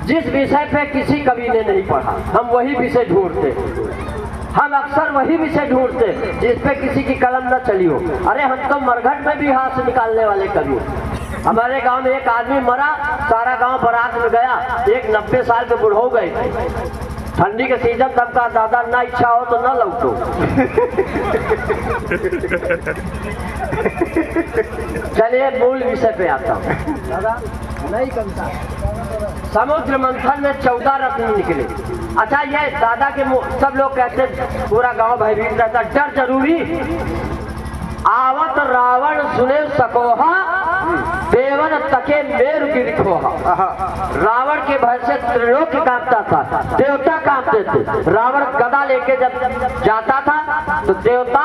जिस विषय पे किसी कवि ने नहीं पढ़ा, हम वही विषय ढूंढते, हम अक्सर वही विषय ढूंढते जिस पे किसी की कलम न चली हो। अरे हम तो मरघट में भी हाथ से निकालने वाले कवि। हमारे गांव में एक आदमी मरा, सारा गांव बारात में गया, एक 90 साल के बूढ़ हो गए। ठंडी के सीजन तब का दादा ना इच्छा हो तो ना लौटो। चलिए मूल विषय पे आता हूँ। दादा नहीं कविता, समुद्र मंथन में 14 रत्न निकले। अच्छा, ये दादा के सब लोग कहते पूरा गांव भयभीत रहता, डर जरूरी। आवत रावण सुने सकोहा, देवन तके मेरु गिरखोहा। रावण के भय से त्रिलोक कांपता था, देवता कांपते थे। रावण गदा लेके जब जाता था तो देवता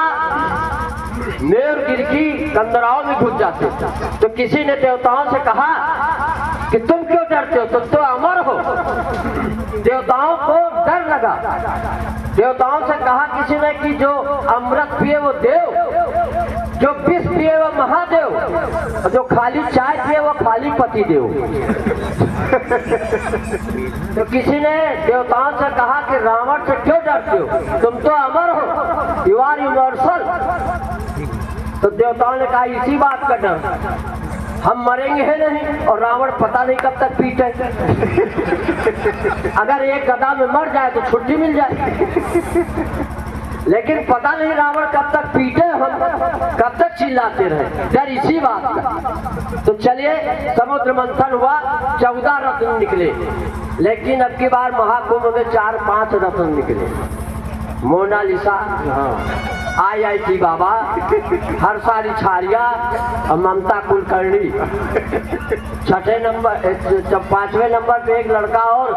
मेरुगिरी की कंदराओं में घुस जाते। तो किसी ने देवताओं से कहा कि तुम क्यों डरते हो, तुम तो अमर हो। देवताओं को डर लगा। देवताओं से कहा किसी ने कि जो अमृत पिए वो देव, जो विष पिए वो महादेव, और जो खाली चाय पिए वो खाली पति देव। तो किसी ने देवताओं से कहा कि रावण से क्यों डरते हो, तुम तो अमर हो, यू आर यूनिवर्सल। तो देवताओं ने कहा इसी बात का डर, हम मरेंगे है नहीं और रावण पता नहीं कब तक पीटे। अगर एक गदा में मर जाए तो छुट्टी मिल जाए, लेकिन पता नहीं रावण कब तक पीटे, हम कब तक चिल्लाते रहे, डर इसी बात का। तो चलिए समुद्र मंथन हुआ, 14 रत्न निकले। लेकिन अब की बार महाकुंभ में 4-5 रत्न निकले। मोनालिसा, IIT बाबा, हर्षाली छारिया और ममता कुलकर्णी। 5वें नंबर पे एक लड़का, और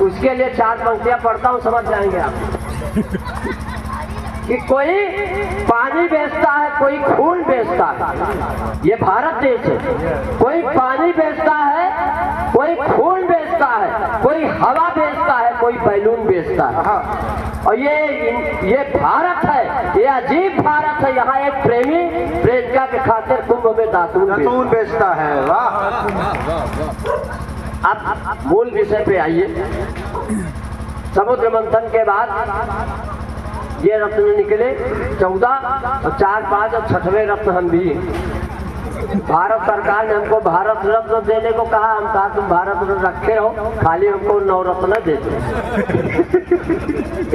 उसके लिए 4 पंक्तियां पढ़ता हूँ, समझ जाएंगे आप। कि कोई पानी बेचता है, कोई खून बेचता है, ये भारत देश है। कोई पानी बेचता है, कोई खून बेचता है, कोई हवा बेचता है, कोई बैलून बेचता है। और ये भारत है, ये अजीब भारत है। यहाँ एक प्रेमी प्रेमिका के खातिर कुंभ में दातून बेचता है। वाह। अब मूल विषय पे आइए। समुद्र मंथन के बाद ये रत्न निकले 14, और 4-5 और 6वें रत्न हम भी। भारत सरकार ने हमको भारत रत्न देने को कहा, हम कहा तुम भारत रत्न रखे हो, खाली हमको 9 रत्न दे दो।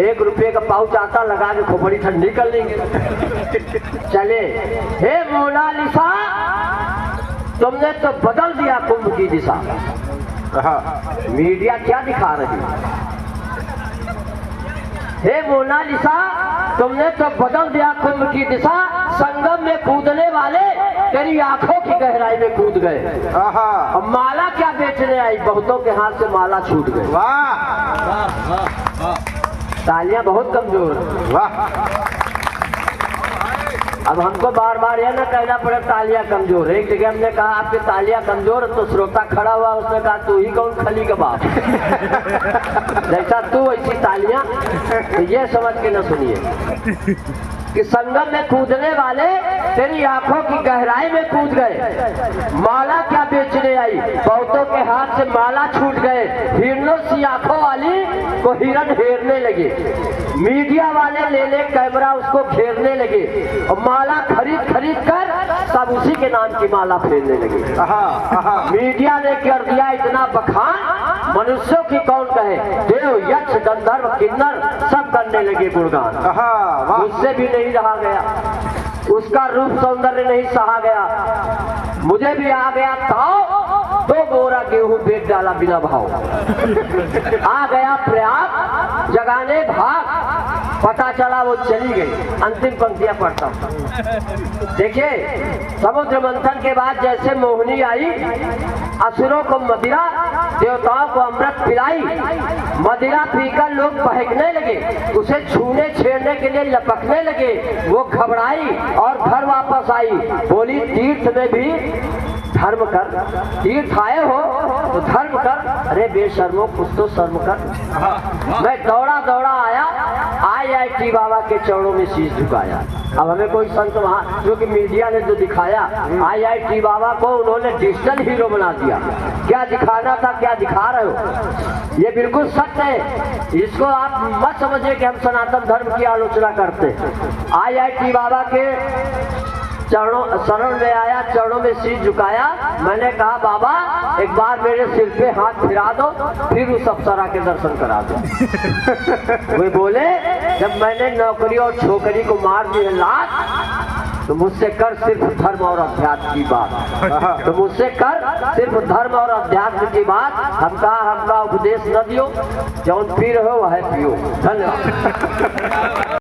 1 रुपये का पाउच आता, लगा के खोपड़ी ठंडी कर लेंगे। चले, हे मोनालिसा, तुमने तो बदल दिया कुंभ की दिशा। मीडिया क्या दिखा रही है? हे मोनालिसा, तुमने तो बदल दिया कुंभ की दिशा। संगम में कूदने वाले तेरी आंखों की गहराई में कूद गए। अब माला क्या बेचने आई, बहुतों के हाथ से माला छूट गई। वाह। तालियां बहुत कमजोर। वाह। अब हमको बार बार यह ना कहना पड़े तालियां कमजोर है। एक जगह हमने कहा आपकी तालियां कमजोर, तो श्रोता खड़ा हुआ, उसने कहा तू ही कौन खली का बाप। जैसा तू वैसी तालियां। तो ये समझ के न सुनिए कि संगम में कूदने वाले तेरी आंखों की गहराई में कूद गए। माला क्या बेचने आई, बहुतों के हाथ से माला छूट गए। हिरणों सी आंखों वाली को हिरण हेरने लगे। मीडिया वाले ले ले कैमरा उसको घेरने लगे, और माला खरीद खरीद कर सब उसी के नाम की माला फेरने लगे। मीडिया ने कर दिया इतना बखान, मनुष्यों की कौन कहे। देव, यक्ष, गंधर्व, किन्नर सब करने लगे गुणगान। उससे भी नहीं रहा गया, उसका रूप सौंदर्य नहीं सहा गया। मुझे भी आ गया ताव, 2 बोरा गेहूं बेच डाला बिना भाव। आ गया प्रयाग, जगाने भाग, पता चला वो चली गई। अंतिम पंक्तियां पढ़ता हूं। देखिए, समुद्र मंथन के बाद जैसे मोहिनी आई, असुरों को मदिरा, देवताओं को अमृत पिलाई। मदिरा पीकर लोग बहकने लगे, उसे छूने छेड़ने के लिए लपकने लगे। वो घबराई और घर वापस आई, बोली तीर्थ में भी धर्म कर। तीर्थ आए हो तो धर्म कर। अरे बेशर्मो, कुछ तो शर्म कर। मैं दौड़ा दौड़ा आया, IIT बाबा के चरणों में शीश झुकाया। अब हमें कोई संत वहाँ, जो कि मीडिया ने जो दिखाया, IIT बाबा को उन्होंने डिजिटल हीरो बना दिया। क्या दिखाना था, क्या दिखा रहे हो? ये बिल्कुल सत्य है। इसको आप मत समझिए कि हम सनातन धर्म की आलोचना करते। IIT बाबा के शरण में आया, चरणों में शीश झुकाया। मैंने कहा बाबा एक बार मेरे सिर पे हाथ फिरा दो, फिर उस अप्सरा के दर्शन करा दो। वे बोले जब मैंने नौकरी और छोकरी को मार दी है लात, तो मुझसे कर सिर्फ धर्म और अध्यात्म की बात। तो मुझसे कर सिर्फ धर्म और अध्यात्म की बात। हमका उपदेश न दियो, जौन पी रहो वह पियो। धन्यवाद।